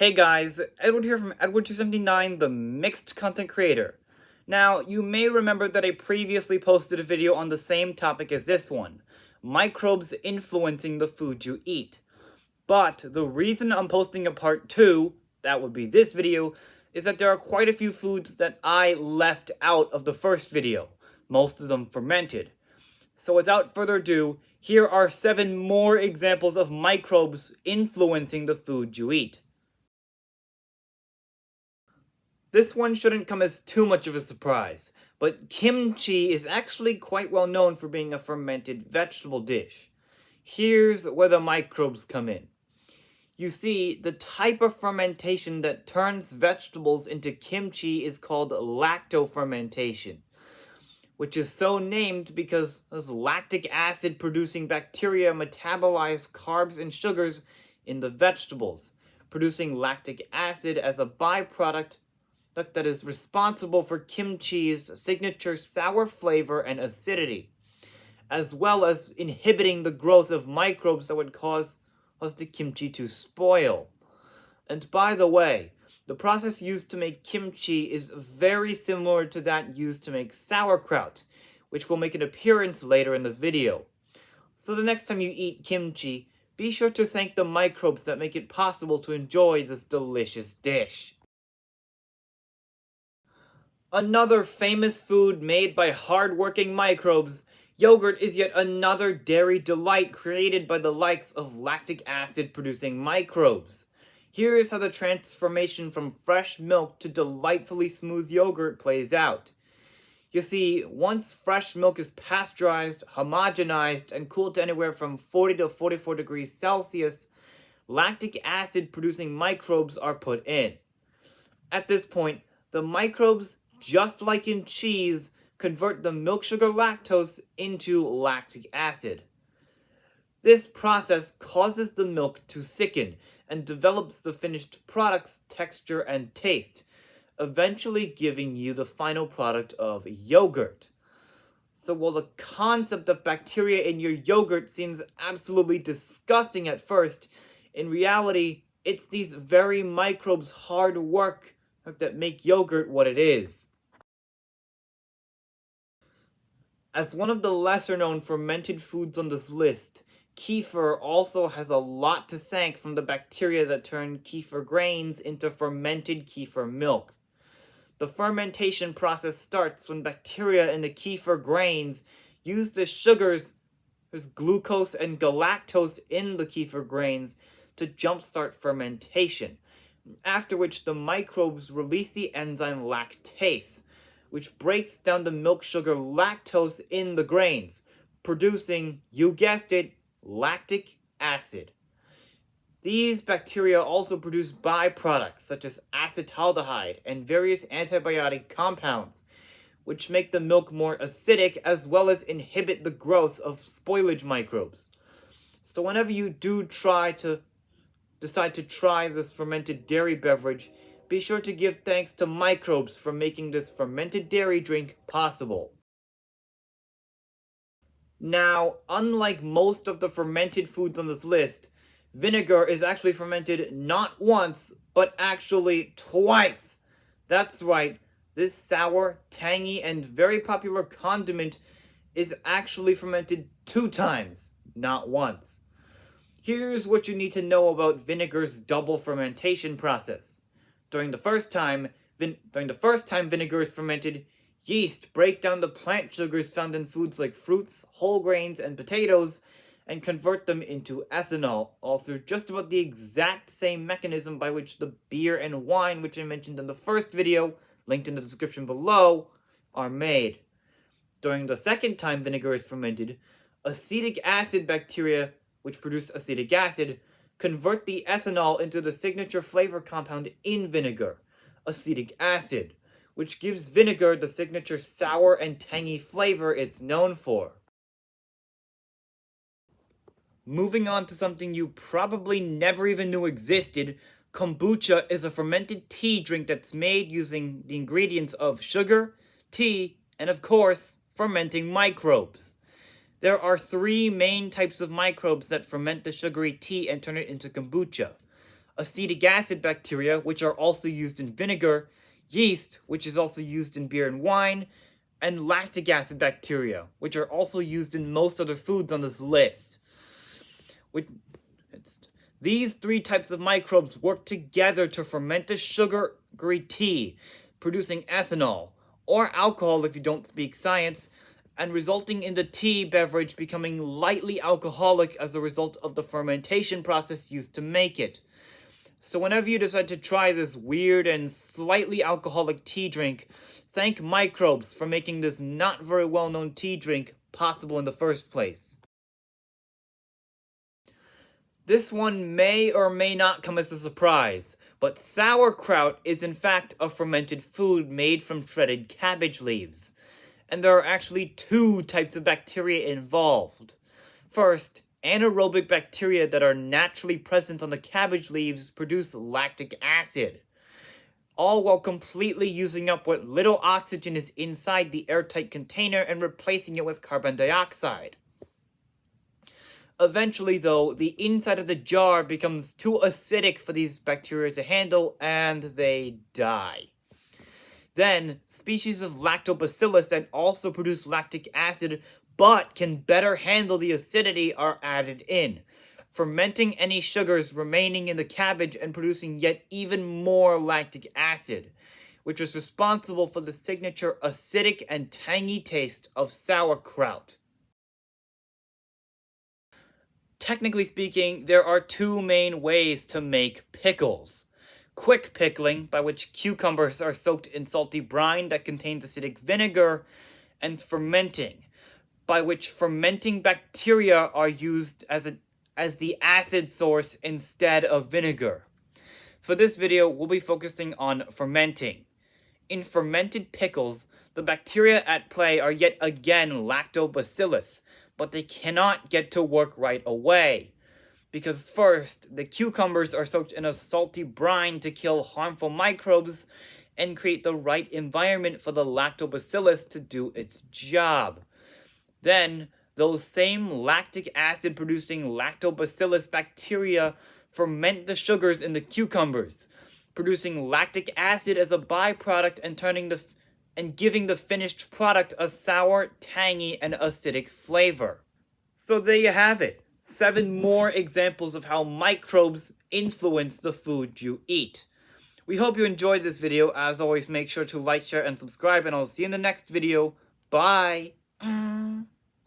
Hey guys, Edward here from Edward279, the Mixed Content Creator. Now, you may remember that I previously posted a video on the same topic as this one, microbes influencing the food you eat. But the reason I'm posting a part 2, that would be this video, is that there are quite a few foods that I left out of the first video, most of them fermented. So without further ado, here are 7 more examples of microbes influencing the food you eat. This one shouldn't come as too much of a surprise, but kimchi is actually quite well known for being a fermented vegetable dish. Here's where the microbes come in. You see, the type of fermentation that turns vegetables into kimchi is called lacto-fermentation, which is so named because those lactic acid producing bacteria metabolize carbs and sugars in the vegetables, producing lactic acid as a byproduct that is responsible for kimchi's signature sour flavor and acidity, as well as inhibiting the growth of microbes that would cause the kimchi to spoil. And by the way, the process used to make kimchi is very similar to that used to make sauerkraut, which will make an appearance later in the video. So the next time you eat kimchi, be sure to thank the microbes that make it possible to enjoy this delicious dish. Another famous food made by hardworking microbes, yogurt is yet another dairy delight created by the likes of lactic acid producing microbes. Here is how the transformation from fresh milk to delightfully smooth yogurt plays out. You see, once fresh milk is pasteurized, homogenized, and cooled to anywhere from 40 to 44 degrees Celsius, lactic acid producing microbes are put in. At this point, the microbes, just like in cheese, convert the milk sugar lactose into lactic acid. This process causes the milk to thicken and develops the finished product's texture and taste, eventually giving you the final product of yogurt. So while the concept of bacteria in your yogurt seems absolutely disgusting at first, in reality, it's these very microbes' hard work that make yogurt what it is. As one of the lesser-known fermented foods on this list, kefir also has a lot to thank from the bacteria that turn kefir grains into fermented kefir milk. The fermentation process starts when bacteria in the kefir grains use the sugars, there's glucose and galactose in the kefir grains, to jumpstart fermentation, after which the microbes release the enzyme lactase, which breaks down the milk sugar lactose in the grains, producing, you guessed it, lactic acid. These bacteria also produce byproducts such as acetaldehyde and various antibiotic compounds, which make the milk more acidic as well as inhibit the growth of spoilage microbes. So whenever you do decide to try this fermented dairy beverage, be sure to give thanks to microbes for making this fermented dairy drink possible. Now, unlike most of the fermented foods on this list, vinegar is actually fermented not once, but actually twice. That's right, this sour, tangy, and very popular condiment is actually fermented 2 times, not once. Here's what you need to know about vinegar's double fermentation process. During the first time vinegar is fermented, yeast break down the plant sugars found in foods like fruits, whole grains, and potatoes, and convert them into ethanol, all through just about the exact same mechanism by which the beer and wine, which I mentioned in the first video, linked in the description below, are made. During the second time vinegar is fermented, acetic acid bacteria, which produce acetic acid, convert the ethanol into the signature flavor compound in vinegar, acetic acid, which gives vinegar the signature sour and tangy flavor it's known for. Moving on to something you probably never even knew existed, kombucha is a fermented tea drink that's made using the ingredients of sugar, tea, and of course, fermenting microbes. There are 3 main types of microbes that ferment the sugary tea and turn it into kombucha. acetic acid bacteria, which are also used in vinegar, yeast, which is also used in beer and wine, and lactic acid bacteria, which are also used in most other foods on this list. These three types of microbes work together to ferment a sugary tea, producing ethanol, or alcohol if you don't speak science, and resulting in the tea beverage becoming lightly alcoholic as a result of the fermentation process used to make it. So whenever you decide to try this weird and slightly alcoholic tea drink, thank microbes for making this not very well-known tea drink possible in the first place. This one may or may not come as a surprise, but sauerkraut is in fact a fermented food made from shredded cabbage leaves. And there are actually two types of bacteria involved. First, anaerobic bacteria that are naturally present on the cabbage leaves produce lactic acid, all while completely using up what little oxygen is inside the airtight container and replacing it with carbon dioxide. Eventually, though, the inside of the jar becomes too acidic for these bacteria to handle, and they die. Then, species of lactobacillus that also produce lactic acid but can better handle the acidity are added in, fermenting any sugars remaining in the cabbage and producing yet even more lactic acid, which is responsible for the signature acidic and tangy taste of sauerkraut. Technically speaking, there are two main ways to make pickles. Quick pickling, by which cucumbers are soaked in salty brine that contains acidic vinegar, and fermenting, by which fermenting bacteria are used as the acid source instead of vinegar. For this video, we'll be focusing on fermenting. In fermented pickles, the bacteria at play are yet again lactobacillus, but they cannot get to work right away. Because first, the cucumbers are soaked in a salty brine to kill harmful microbes and create the right environment for the lactobacillus to do its job. Then, those same lactic acid producing lactobacillus bacteria ferment the sugars in the cucumbers, producing lactic acid as a byproduct and giving the finished product a sour, tangy, and acidic flavor. So there you have it. 7 more examples of how microbes influence the food you eat. We hope you enjoyed this video. As always, make sure to like, share, and subscribe, and I'll see you in the next video. Bye!